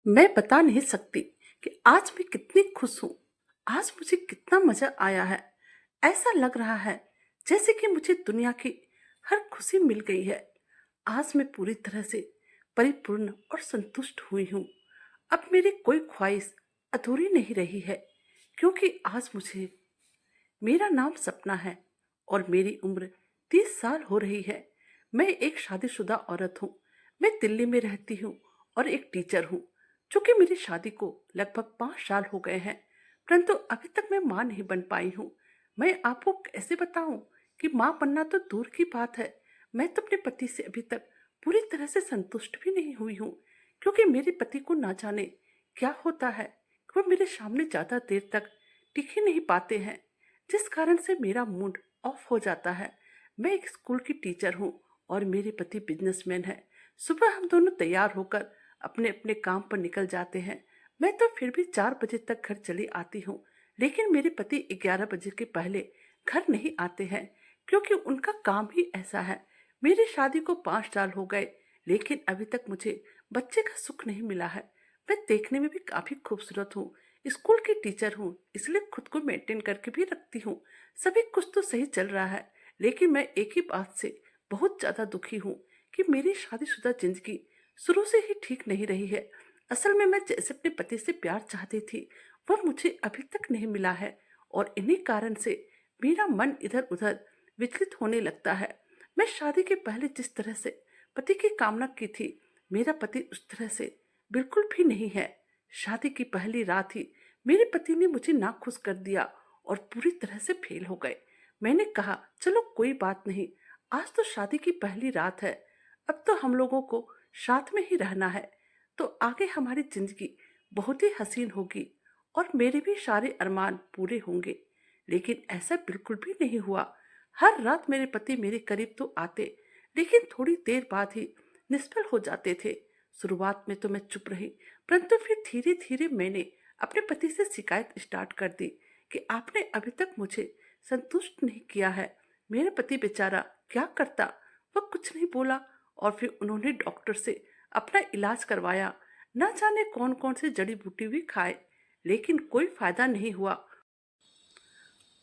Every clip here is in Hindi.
मैं बता नहीं सकती कि आज मैं कितनी खुश हूँ। आज मुझे कितना मजा आया है। ऐसा लग रहा है जैसे कि मुझे दुनिया की हर खुशी मिल गई है। आज मैं पूरी तरह से परिपूर्ण और संतुष्ट हुई हूँ। अब मेरी कोई ख्वाहिश अधूरी नहीं रही है, क्योंकि आज मुझे मेरा नाम सपना है और मेरी उम्र 30 साल हो रही है। मैं एक शादीशुदा औरत हूँ। मैं दिल्ली में रहती हूँ और एक टीचर हूँ। चूंकि मेरी शादी को लगभग 5 साल हो गए हैं, परंतु अभी तक मैं माँ नहीं बन पाई हूँ। मैं आपको कैसे बताऊं कि माँ बनना तो दूर की बात है, मैं तो अपने पति से अभी तक पूरी तरह से संतुष्ट भी नहीं हुई हूँ। क्योंकि मेरे पति को ना जाने क्या होता है कि वो मेरे सामने ज्यादा देर तक टिक ही नहीं पाते हैं, जिस कारण से मेरा मूड ऑफ हो जाता है। मैं एक स्कूल की टीचर हूँ और मेरे पति बिजनेसमैन हैं। सुबह हम दोनों तैयार होकर अपने अपने काम पर निकल जाते हैं। मैं तो फिर भी 4 बजे तक घर चली आती हूँ, लेकिन मेरे पति 11 बजे के पहले घर नहीं आते हैं, क्योंकि उनका काम ही ऐसा है। मेरी शादी को 5 साल हो गए, लेकिन अभी तक मुझे बच्चे का सुख नहीं मिला है। मैं देखने में भी काफी खूबसूरत हूँ, स्कूल की टीचर हूँ, इसलिए खुद को मेंटेन करके भी रखती हूँ। सभी कुछ तो सही चल रहा है, लेकिन मैं एक ही बात से बहुत ज्यादा दुखी हूँ कि मेरी शादीशुदा जिंदगी शुरू से ही ठीक नहीं रही है। असल में मैं जैसे अपने पति से प्यार चाहती थी, वह मुझे अभी तक नहीं मिला है, और इन्हीं कारण से मेरा मन इधर उधर विचलित होने लगता है। मैं शादी के पहले जिस तरह से पति की कामना की थी, मेरा पति उस तरह से बिल्कुल भी नहीं है। शादी की पहली रात ही मेरे पति ने मुझे नाखुश कर दिया और पूरी तरह से फेल हो गए। मैंने कहा, चलो कोई बात नहीं, आज तो शादी की पहली रात है, अब तो हम लोगों को साथ में ही रहना है, तो आगे हमारी जिंदगी बहुत ही हसीन होगी और मेरे भी सारे अरमान पूरे होंगे। लेकिन ऐसा बिल्कुल भी नहीं हुआ। हर रात मेरे पति मेरे करीब तो आते, लेकिन थोड़ी देर बाद ही निष्फल हो जाते थे। शुरुआत में तो मैं चुप रही, परंतु फिर धीरे धीरे मैंने अपने पति से शिकायत स्टार्ट कर दी कि आपने अभी तक मुझे संतुष्ट नहीं किया है। मेरा पति बेचारा क्या करता, वह कुछ नहीं बोला, और फिर उन्होंने डॉक्टर से अपना इलाज करवाया। न जाने कौन कौन से जड़ी बूटी भी खाए, लेकिन कोई फायदा नहीं हुआ।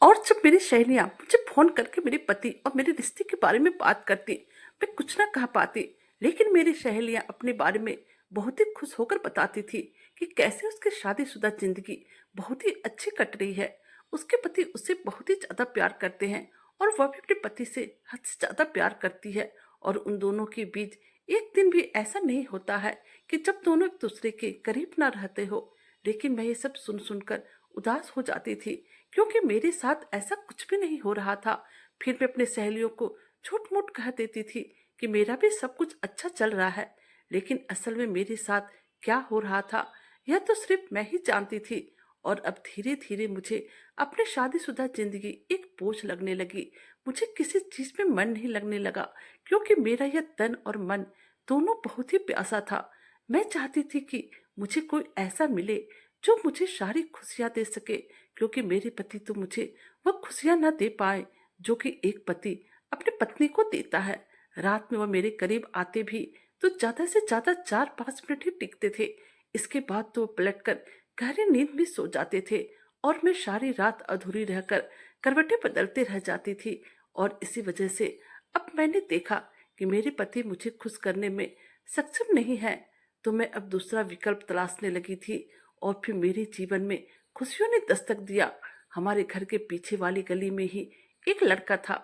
और जब मेरी सहेलियां मुझे फोन करके मेरे पति और मेरे रिश्ते के बारे में बात करती, मैं कुछ ना कह पाती, लेकिन मेरी सहेलियां अपने बारे में बहुत ही खुश होकर बताती थी कि कैसे उसकी शादीशुदा जिंदगी बहुत ही अच्छी कट रही है। उसके पति उससे बहुत ही ज्यादा प्यार करते हैं और वह भी अपने पति से हद से ज्यादा प्यार करती है, और उन दोनों के बीच एक दिन भी ऐसा नहीं होता है कि जब दोनों एक दूसरे के करीब ना रहते हो। लेकिन मैं ये सब सुन सुनकर उदास हो जाती थी, क्योंकि मेरे साथ ऐसा कुछ भी नहीं हो रहा था। फिर मैं अपने सहेलियों को झूठ मूठ कह देती थी कि मेरा भी सब कुछ अच्छा चल रहा है, लेकिन असल में मेरे साथ क्या हो रहा था यह तो सिर्फ मैं ही जानती थी। और अब धीरे धीरे मुझे अपनी शादीशुदा जिंदगी एक बोझ लगने लगी। मुझे किसी चीज में मन नहीं लगने लगा, क्योंकि मेरा यह तन और मन दोनों बहुत ही प्यासा था। मैं चाहती थी कि मुझे कोई ऐसा मिले जो मुझे सारी खुशियां दे सके, क्योंकि मेरे पति तो मुझे वह खुशियां ना दे पाए जो कि एक पति अपनी पत्नी को देता है। रात में वह मेरे करीब आते भी तो ज्यादा से ज्यादा 4-5 मिनट ही टिकते थे। इसके बाद तो वो पलटकर गहरी नींद में सो जाते थे, और मैं सारी रात अधूरी रहकर करवटें बदलते रह जाती थी। और इसी वजह से अब मैंने देखा कि मेरे पति मुझे खुश करने में सक्षम नहीं है, तो मैं अब दूसरा विकल्प तलाशने लगी थी। और फिर मेरे जीवन में खुशियों ने दस्तक दिया। हमारे घर के पीछे वाली गली में ही एक लड़का था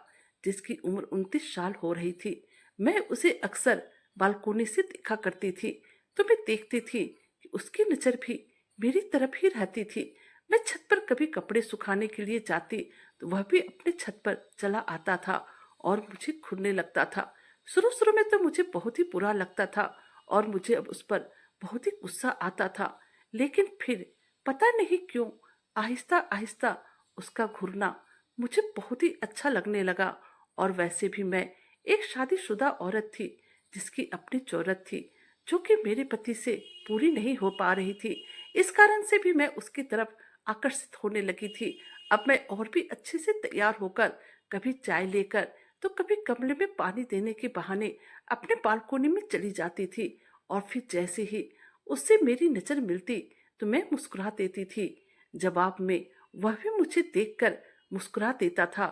जिसकी उम्र 29 साल हो रही थी। मैं उसे अक्सर बालकोनी से देखा करती थी, तो मैं देखती थी कि उसकी नजर भी मेरी तरफ ही रहती थी। मैं छत पर कभी कपड़े सुखाने के लिए जाती तो वह भी अपने छत पर चला आता था और मुझे घूरने लगता था। शुरू शुरू में तो मुझे बहुत ही बुरा लगता था और मुझे अब उस पर बहुत ही गुस्सा आता था, लेकिन फिर पता नहीं क्यों आहिस्ता आहिस्ता उसका घूरना मुझे बहुत ही अच्छा लगने लगा। और वैसे भी मैं एक शादीशुदा औरत थी जिसकी अपनी जरूरत थी, जो कि मेरे पति से पूरी नहीं हो पा रही थी। इस कारण से भी मैं उसकी तरफ आकर्षित होने लगी थी। अब मैं और भी अच्छे से तैयार होकर कभी चाय लेकर तो कभी गमले में पानी देने के बहाने अपने बालकोनी में चली जाती थी। और फिर जैसे ही उससे मेरी नजर मिलती तो मैं मुस्कुरा देती थी। जवाब में वह भी मुझे देखकर मुस्कुरा देता था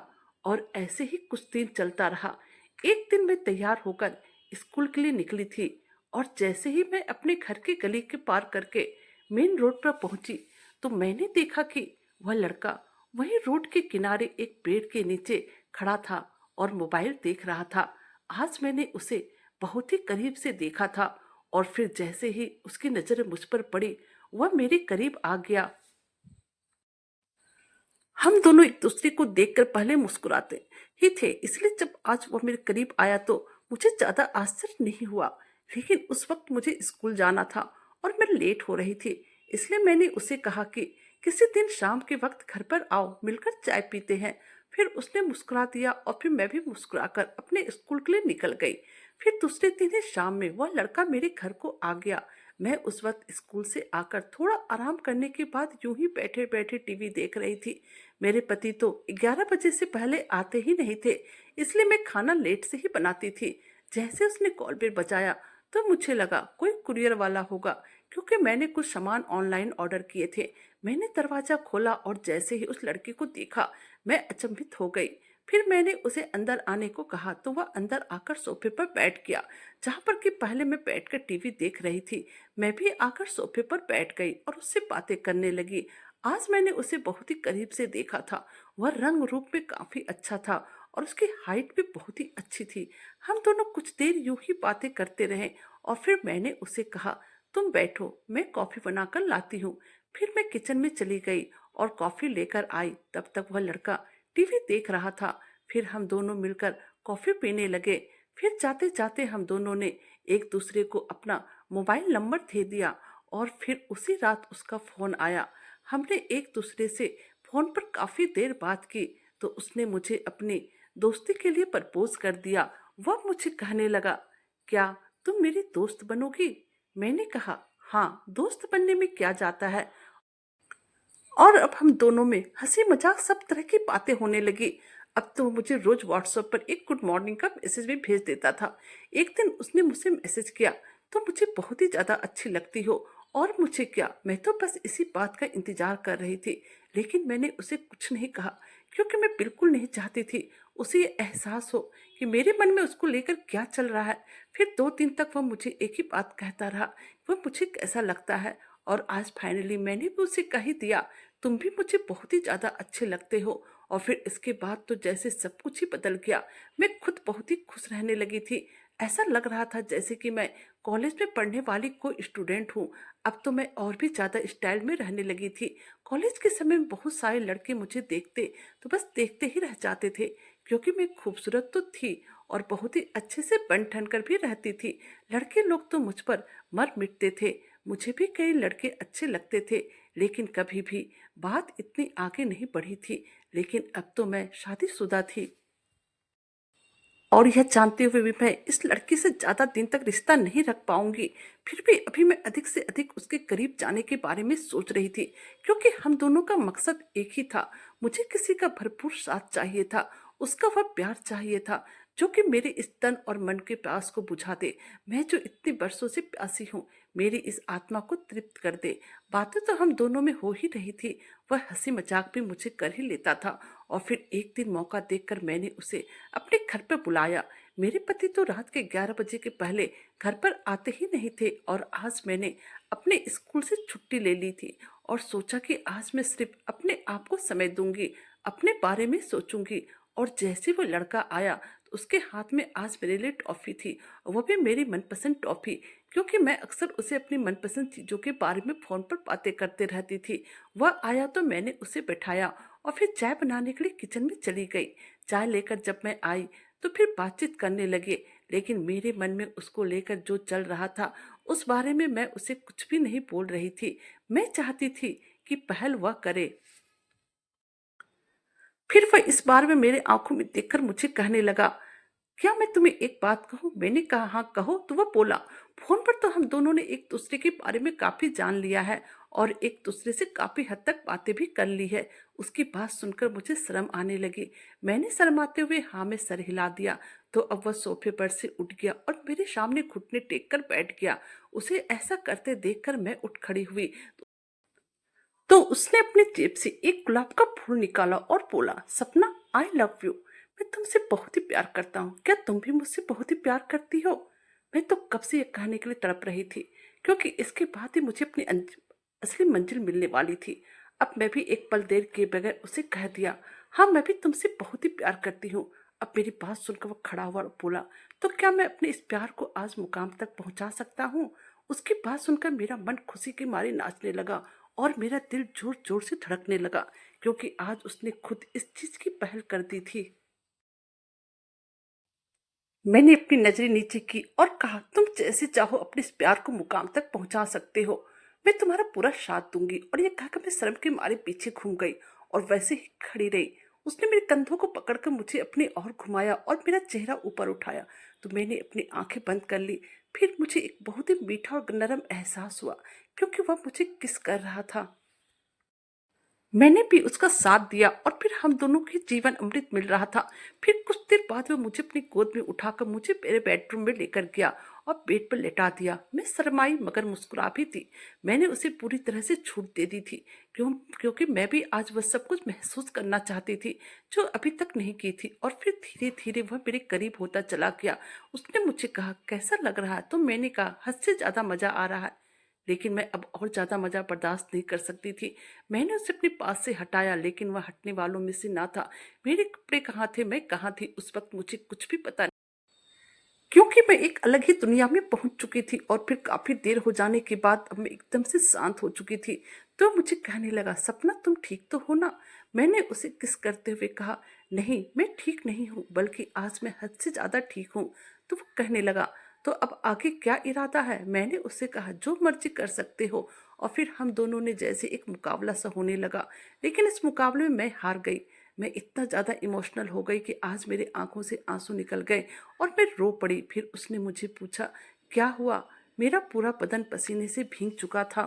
और ऐसे ही कुछ दिन चलता रहा। एक दिन मैं तैयार होकर स्कूल के लिए निकली थी और जैसे ही मैं अपने घर के गली के पार करके मेन रोड पर पहुंची तो मैंने देखा कि वह लड़का वहीं रोड के किनारे एक पेड़ के नीचे खड़ा था और मोबाइल देख रहा था। आज मैंने उसे बहुत ही करीब से देखा था और फिर जैसे ही उसकी नजर मुझ पर पड़ी वह मेरे करीब आ गया। हम दोनों एक दूसरे को देखकर पहले मुस्कुराते ही थे, इसलिए जब आज वह मेरे करीब आया तो मुझे ज्यादा आश्चर्य नहीं हुआ। लेकिन उस वक्त मुझे स्कूल जाना था और मैं लेट हो रही थी, इसलिए मैंने उसे कहा कि किसी दिन शाम के वक्त घर पर आओ, मिलकर चाय पीते हैं। फिर उसने मुस्कुरा दिया और फिर मैं भी मुस्कुराकर अपने स्कूल के लिए निकल गई। फिर दूसरे दिन ही शाम में वह लड़का मेरे घर को आ गया। मैं उस वक्त स्कूल से आकर थोड़ा आराम करने के बाद यूं ही बैठे बैठे टीवी देख रही थी। मेरे पति तो 11 बजे से पहले आते ही नहीं थे, इसलिए मैं खाना लेट से ही बनाती थी। जैसे उसने कॉल बेल बजाया तो मुझे लगा कोई कुरियर वाला होगा, क्योंकि मैंने कुछ सामान ऑनलाइन ऑर्डर किए थे। मैंने दरवाजा खोला और जैसे ही उस लड़के को देखा मैं अचंभित हो गई। फिर मैंने उसे अंदर आने को कहा तो वह अंदर आकर सोफे पर बैठ गया, जहां पर कि पहले मैं बैठकर टीवी देख रही थी। मैं भी आकर सोफे पर बैठ गई और उससे बातें करने लगी। आज मैंने उसे बहुत ही करीब से देखा था। वह रंग रूप में काफी अच्छा था और उसकी हाइट भी बहुत ही अच्छी थी। हम दोनों कुछ देर यूं ही बातें करते रहे और फिर मैंने उसे कहा, तुम बैठो, मैं कॉफी बनाकर लाती हूँ। फिर मैं किचन में चली गई और कॉफी लेकर आई। तब तक वह लड़का टीवी देख रहा था। फिर हम दोनों मिलकर कॉफी पीने लगे। फिर जाते जाते हम दोनों ने एक दूसरे को अपना मोबाइल नंबर दे दिया और फिर उसी रात उसका फोन आया। हमने एक दूसरे से फोन पर काफी देर बात की तो उसने मुझे अपनी दोस्ती के लिए प्रपोज कर दिया। वह मुझे कहने लगा, क्या तुम मेरी दोस्त बनोगी? मैंने कहा, हाँ, दोस्त बनने में क्या जाता है। और अब हम दोनों में हंसी मजाक सब तरह की बातें होने लगी। अब तो वो मुझे रोज व्हाट्सएप पर एक गुड मॉर्निंग का मैसेज भी भेज देता था। एक दिन उसने मुझसे मैसेज किया, तो मुझे बहुत ही ज्यादा अच्छी लगती हो। और मुझे क्या, मैं तो बस इसी बात का इंतजार कर रही थी। लेकिन मैंने उसे कुछ नहीं कहा, क्योंकि मैं बिल्कुल नहीं चाहती थी उसे ये एहसास हो कि मेरे मन में उसको लेकर क्या चल रहा है। फिर 2 दिन तक वह मुझे एक ही बात कहता रहा, वह मुझे कैसा लगता है। और आज फाइनली मैंने भी उसे कह ही दिया, तुम भी मुझे बहुत ही ज्यादा अच्छे लगते हो। और फिर इसके बाद तो जैसे सब कुछ ही बदल गया। मैं खुद बहुत ही खुश रहने लगी थी। ऐसा लग रहा था जैसे कि मैं कॉलेज में पढ़ने वाली कोई स्टूडेंट हूँ। अब तो मैं और भी ज्यादा स्टाइल में रहने लगी थी। कॉलेज के समय में बहुत सारे लड़के मुझे देखते तो बस देखते ही रह जाते थे, क्योंकि मैं खूबसूरत तो थी और बहुत ही अच्छे से बन ठन कर भी रहती थी। लड़के लोग तो मुझ पर मर मिटते थे। मुझे भी कई लड़के अच्छे लगते थे, लेकिन कभी भी बात इतनी आगे नहीं बढ़ी थी। लेकिन अब तो मैं शादीशुदा थी और यह जानते हुए भी मैं इस लड़की से ज्यादा दिन तक रिश्ता नहीं रख पाऊंगी। फिर भी अभी मैं अधिक से अधिक उसके करीब जाने के बारे में सोच रही थी, क्योंकि हम दोनों का मकसद एक ही था। मुझे किसी का भरपूर साथ चाहिए था, उसका वह प्यार चाहिए था जो कि मेरे इस तन और मन के प्यास को बुझा दे। मैं जो इतने वर्षों से प्यासी हूँ, मेरी इस आत्मा को तृप्त कर दे। बातें तो हम दोनों में हो ही रही थी, वह हंसी मजाक भी मुझे कर ही लेता था। और फिर एक दिन मौका देखकर मैंने उसे अपने घर पर बुलाया। मेरे पति तो रात के 11 बजे के पहले घर पर आते ही नहीं थे और आज मैंने अपने स्कूल से छुट्टी ले ली थी और सोचा कि आज मैं सिर्फ अपने आप को समय दूंगी, अपने बारे में सोचूंगी। और जैसे वो लड़का आया तो उसके हाथ में आज मेरे लिए टॉफी थी, वह भी मेरी मनपसंद टॉफी, क्योंकि मैं अक्सर उसे अपनी मनपसंद चीजों के बारे में फोन पर बातें करते रहती थी। वह आया तो मैंने उसे बैठाया और फिर चाय बनाने के लिए किचन में चली गई। चाय लेकर जब मैं आई तो फिर बातचीत करने लगे, लेकिन मेरे मन में उसको लेकर जो चल रहा था उस बारे में मैं उसे कुछ भी नहीं बोल रही थी। मैं चाहती थी कि पहल वह करे। फिर वह इस बार में मेरे आंखों में देखकर मुझे कहने लगा, क्या मैं तुम्हें एक बात कहूँ? मैंने कहा, हाँ कहो। तो वह बोला, फोन पर तो हम दोनों ने एक दूसरे के बारे में काफी जान लिया है और एक दूसरे से काफी हद तक बातें भी कर ली है। उसकी बात सुनकर मुझे शर्म आने लगी। मैंने शर्माते हुए हाँ में सर हिला दिया। तो अब वह सोफे पर से उठ गया और मेरे सामने घुटने टेक कर बैठ गया। उसे ऐसा करते देखकर मैं उठ खड़ी हुई तो उसने अपने जेब से एक गुलाब का फूल निकाला और बोला, सपना, आई लव यू। मैं तुमसे बहुत ही प्यार करता हूँ, क्या तुम भी मुझसे बहुत ही प्यार करती हो? मैं तो कब से यह कहने के लिए तड़प रही थी, क्योंकि इसके बाद ही मुझे अपनी असली मंजिल मिलने वाली थी। अब मैं भी एक पल देर के बगैर उसे कह दिया, हाँ, मैं भी तुमसे बहुत ही प्यार करती हूँ। अब मेरी बात सुनकर वह खड़ा हुआ और बोला, तो क्या मैं अपने इस प्यार को आज मुकाम तक पहुंचा सकता हूँ? उसकी बात सुनकर मेरा मन खुशी के मारे नाचने लगा और मेरा दिल जोर जोर से धड़कने लगा, क्योंकि आज उसने खुद इस चीज की पहल कर दी थी। मैंने अपनी नजरें नीचे की और कहा, तुम जैसे चाहो अपने इस प्यार को मुकाम तक पहुंचा सकते हो। मैं तुम्हारा पूरा साथ दूंगी। और यह कहकर मैं शर्म के मारे पीछे घूम गई और वैसे ही खड़ी रही। उसने मेरे कंधों को पकड़कर मुझे अपनी ओर घुमाया और मेरा चेहरा ऊपर उठाया तो मैंने अपनी आंखें बंद कर ली। फिर मुझे एक बहुत ही मीठा और नरम एहसास हुआ, क्योंकि वह मुझे किस कर रहा था। मैंने भी उसका साथ दिया और फिर हम दोनों के जीवन अमृत मिल रहा था। फिर कुछ देर बाद वह मुझे अपनी गोद में उठाकर मुझे मेरे बेडरूम में लेकर गया और बेड पर लेटा दिया। मैं शर्माई मगर मुस्कुरा भी थी। मैंने उसे पूरी तरह से छूट दे दी थी, क्योंकि मैं भी आज वह सब कुछ महसूस करना चाहती थी जो अभी तक नहीं की थी। और फिर धीरे धीरे वह मेरे करीब होता चला गया। उसने मुझे कहा, कैसा लग रहा है? तो मैंने कहा, हद से ज्यादा मजा आ रहा है। लेकिन मैं अब और ज्यादा मजा बर्दाश्त नहीं कर सकती थी। मैंने उसे अपने पास से हटाया, लेकिन वह हटने वालों में से ना था। मेरे कपड़े कहाँ थे, मैं कहाँ थी, उस वक्त मुझे कुछ भी पता नहीं, क्योंकि मैं एक अलग ही दुनिया में पहुंच चुकी थी। और फिर काफी देर हो जाने के बाद अब मैं एकदम से शांत हो चुकी थी। तो मुझे कहने लगा, सपना, तुम ठीक तो हो ना? मैंने उसे किस करते हुए कहा, नहीं, मैं ठीक नहीं हूँ, बल्कि आज मैं हद से ज्यादा ठीक हूँ। तो वो कहने लगा, तो अब आगे क्या इरादा है? मैंने उससे कहा, जो मर्जी कर सकते हो। और फिर हम दोनों ने जैसे एक मुकाबला सा होने लगा, लेकिन इस मुकाबले में मैं हार गई। मैं इतना ज्यादा इमोशनल हो गई कि आज मेरे आंखों से आंसू निकल गए और मैं रो पड़ी। फिर उसने मुझे पूछा, क्या हुआ? मेरा पूरा बदन पसीने से भीग चुका था।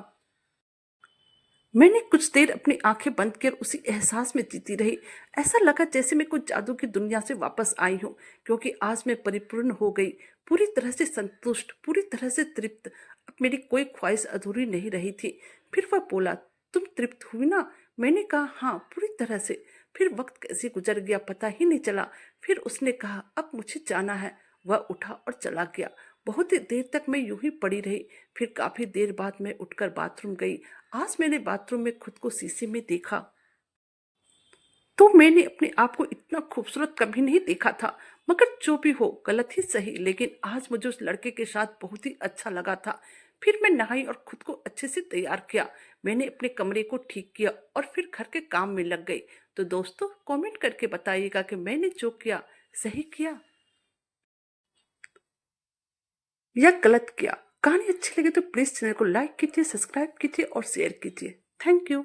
मैंने कुछ देर अपनी आंखें बंद कर उसी एहसास में जीती रही। ऐसा लगा जैसे मैं कुछ जादू की दुनिया से वापस आई हूँ, क्योंकि आज मैं परिपूर्ण हो गई, पूरी तरह से संतुष्ट, पूरी तरह से तृप्त। अब मेरी कोई ख्वाहिश अधूरी नहीं रही थी। फिर वह बोला, तुम तृप्त हुई ना? मैंने कहा, हाँ, पूरी तरह से। फिर वक्त कैसे गुजर गया पता ही नहीं चला। फिर उसने कहा, अब मुझे जाना है। वह उठा और चला गया। बहुत ही देर तक मैं यूं ही पड़ी रही। फिर काफी देर बाद मैं उठकर बाथरूम गई। आज मैंने बाथरूम में खुद को शीशे में देखा तो मैंने अपने आप को इतना खूबसूरत कभी नहीं देखा था। मगर जो भी हो, गलत ही सही, लेकिन आज मुझे उस लड़के के साथ बहुत ही अच्छा लगा था। फिर मैं नहाई और खुद को अच्छे से तैयार किया। मैंने अपने कमरे को ठीक किया और फिर घर के काम में लग गई। तो दोस्तों, कमेंट करके बताइएगा कि मैंने जो किया सही किया या गलत किया। कहानी अच्छी लगे तो प्लीज चैनल को लाइक कीजिए, सब्सक्राइब कीजिए और शेयर कीजिए। Thank you.